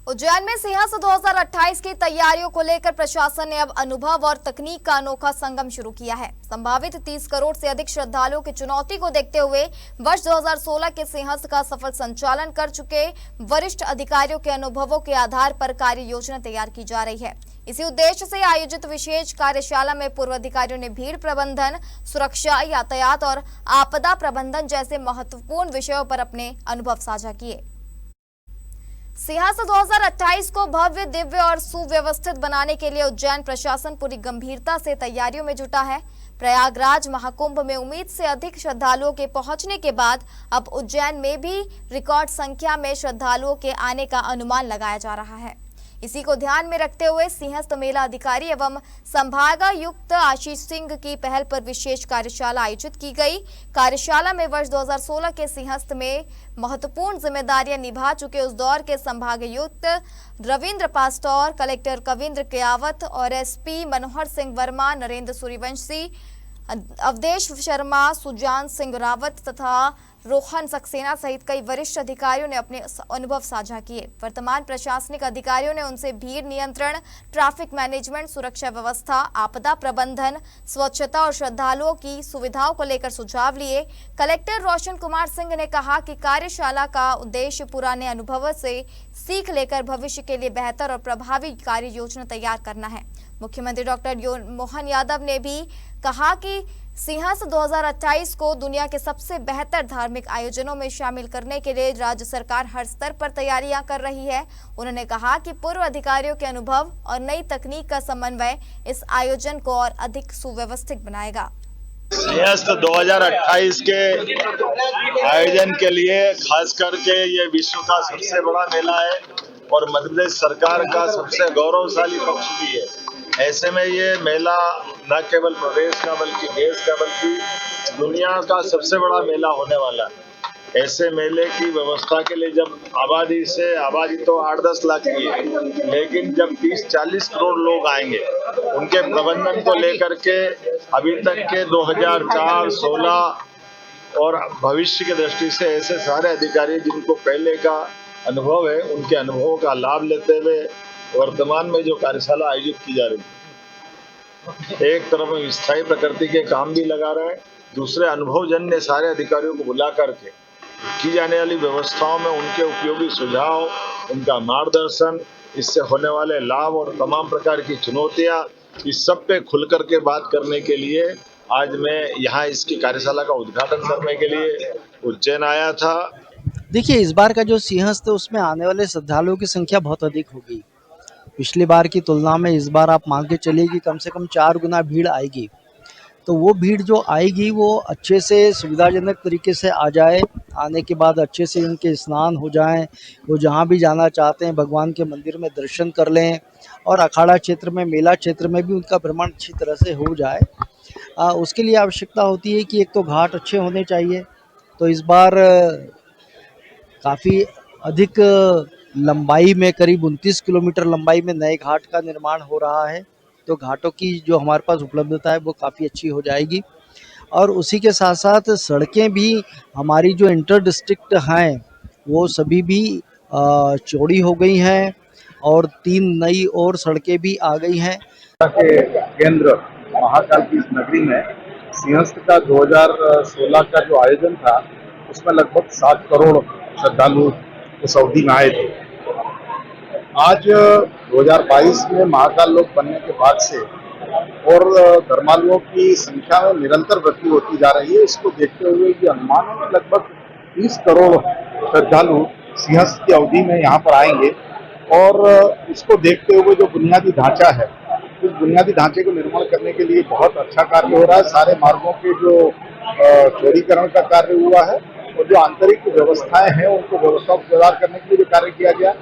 उज्जैन में सिंहस्थ 2028 की तैयारियों को लेकर प्रशासन ने अब अनुभव और तकनीक का अनोखा संगम शुरू किया है। संभावित 30 करोड़ से अधिक श्रद्धालुओं की चुनौती को देखते हुए वर्ष 2016 के सिंहस्थ का सफल संचालन कर चुके वरिष्ठ अधिकारियों के अनुभवों के आधार पर कार्य योजना तैयार की जा रही है। इसी उद्देश्य से आयोजित विशेष कार्यशाला में पूर्व अधिकारियों ने भीड़ प्रबंधन, सुरक्षा, यातायात और आपदा प्रबंधन जैसे महत्वपूर्ण विषयों पर अपने अनुभव साझा किए। सिंहस्थ 2028 को भव्य, दिव्य और सुव्यवस्थित बनाने के लिए उज्जैन प्रशासन पूरी गंभीरता से तैयारियों में जुटा है। प्रयागराज महाकुंभ में उम्मीद से अधिक श्रद्धालुओं के पहुंचने के बाद अब उज्जैन में भी रिकॉर्ड संख्या में श्रद्धालुओं के आने का अनुमान लगाया जा रहा है। इसी को ध्यान में रखते हुए सिंहस्थ मेला अधिकारी एवं संभागायुक्त आशीष सिंह की पहल पर विशेष कार्यशाला आयोजित की गई। कार्यशाला में वर्ष 2016 के सिंहस्थ में महत्वपूर्ण जिम्मेदारियां निभा चुके उस दौर के संभागायुक्त रविंद्र पास्टोर, कलेक्टर कविंद्र कियावत और एसपी मनोहर सिंह वर्मा, नरेंद्र सूर्यवंशी, अवधेश शर्मा, सुजान सिंह रावत तथा रोहन सक्सेना सहित कई वरिष्ठ अधिकारियों ने अपने अनुभव साझा किए। वर्तमान प्रशासनिक अधिकारियों ने उनसे भीड़ नियंत्रण, ट्रैफिक मैनेजमेंट, सुरक्षा व्यवस्था, आपदा प्रबंधन, स्वच्छता और श्रद्धालुओं की सुविधाओं को लेकर सुझाव लिए। कलेक्टर रोशन कुमार सिंह ने कहा कि कार्यशाला का उद्देश्य पुराने अनुभवों से सीख लेकर भविष्य के लिए बेहतर और प्रभावी कार्य योजना तैयार करना है। मुख्यमंत्री डॉक्टर मोहन यादव ने भी कहा कि सिंहस्थ 2028 को दुनिया के सबसे बेहतर धार्मिक आयोजनों में शामिल करने के लिए राज्य सरकार हर स्तर पर तैयारियां कर रही है। उन्होंने कहा कि पूर्व अधिकारियों के अनुभव और नई तकनीक का समन्वय इस आयोजन को और अधिक सुव्यवस्थित बनाएगा। सिंहस्थ 2028 के आयोजन के लिए खास करके ये विश्व का सबसे बड़ा मेला है और मध्य प्रदेश सरकार का सबसे गौरवशाली पक्ष भी है। ऐसे में ये मेला न केवल प्रदेश का बल्कि देश का बल्कि दुनिया का सबसे बड़ा मेला होने वाला है। ऐसे मेले की व्यवस्था के लिए जब आबादी तो 8-10 लाख की है, लेकिन जब 30-40 करोड़ लोग आएंगे उनके प्रबंधन को लेकर के अभी तक के 2004, 16 और भविष्य की दृष्टि से ऐसे सारे अधिकारी जिनको पहले का अनुभव है उनके अनुभवों का लाभ लेते हुए वर्तमान में जो कार्यशाला आयोजित की जा रही है, एक तरफ में स्थायी प्रकृति के काम भी लगा रहे हैं, दूसरे अनुभवजन्य सारे अधिकारियों को बुला करके की जाने वाली व्यवस्थाओं में उनके उपयोगी सुझाव, उनका मार्गदर्शन, इससे होने वाले लाभ और तमाम प्रकार की चुनौतियां, इस सब पे खुल करके बात करने के लिए आज मैं यहाँ इसकी कार्यशाला का उद्घाटन करने के लिए उज्जैन आया था। देखिए, इस बार का जो सिंहस्थ है उसमें आने वाले श्रद्धालुओं की संख्या बहुत अधिक होगी। पिछली बार की तुलना में इस बार आप मान के चलिए कि कम से कम 4 गुना भीड़ आएगी। तो वो भीड़ जो आएगी वो अच्छे से सुविधाजनक तरीके से आ जाए, आने के बाद अच्छे से उनके स्नान हो जाएं, वो जहाँ भी जाना चाहते हैं भगवान के मंदिर में दर्शन कर लें और अखाड़ा क्षेत्र में, मेला क्षेत्र में भी उनका भ्रमण अच्छी तरह से हो जाए। उसके लिए आवश्यकता होती है कि एक तो घाट अच्छे होने चाहिए। तो इस बार काफ़ी अधिक लंबाई में, करीब 29 किलोमीटर लंबाई में नए घाट का निर्माण हो रहा है। तो घाटों की जो हमारे पास उपलब्धता है वो काफ़ी अच्छी हो जाएगी और उसी के साथ साथ सड़कें भी हमारी जो इंटर डिस्ट्रिक्ट हैं वो सभी भी चौड़ी हो गई हैं और 3 नई और सड़कें भी आ गई हैं। के केंद्र महाकाल की इस नगरी में सिंहस्थ का 2016 का जो आयोजन था उसमें लगभग 7 करोड़ श्रद्धालु उस अवधि में आए थे। आज 2022 में महाकाल लोक बनने के बाद से और धर्मालुओं की संख्या में निरंतर वृद्धि होती जा रही है। इसको देखते हुए ये अनुमान है कि लगभग 30 करोड़ श्रद्धालु सिंहस्थ की अवधि में यहाँ पर आएंगे और इसको देखते हुए जो बुनियादी ढांचा है उस बुनियादी ढांचे को निर्माण करने के लिए बहुत अच्छा कार्य हो रहा है। सारे मार्गों के जो चौड़ीकरण का कार्य हुआ है और जो आंतरिक व्यवस्थाएं हैं उनको व्यवस्था को सुधार करने के लिए भी कार्य किया गया।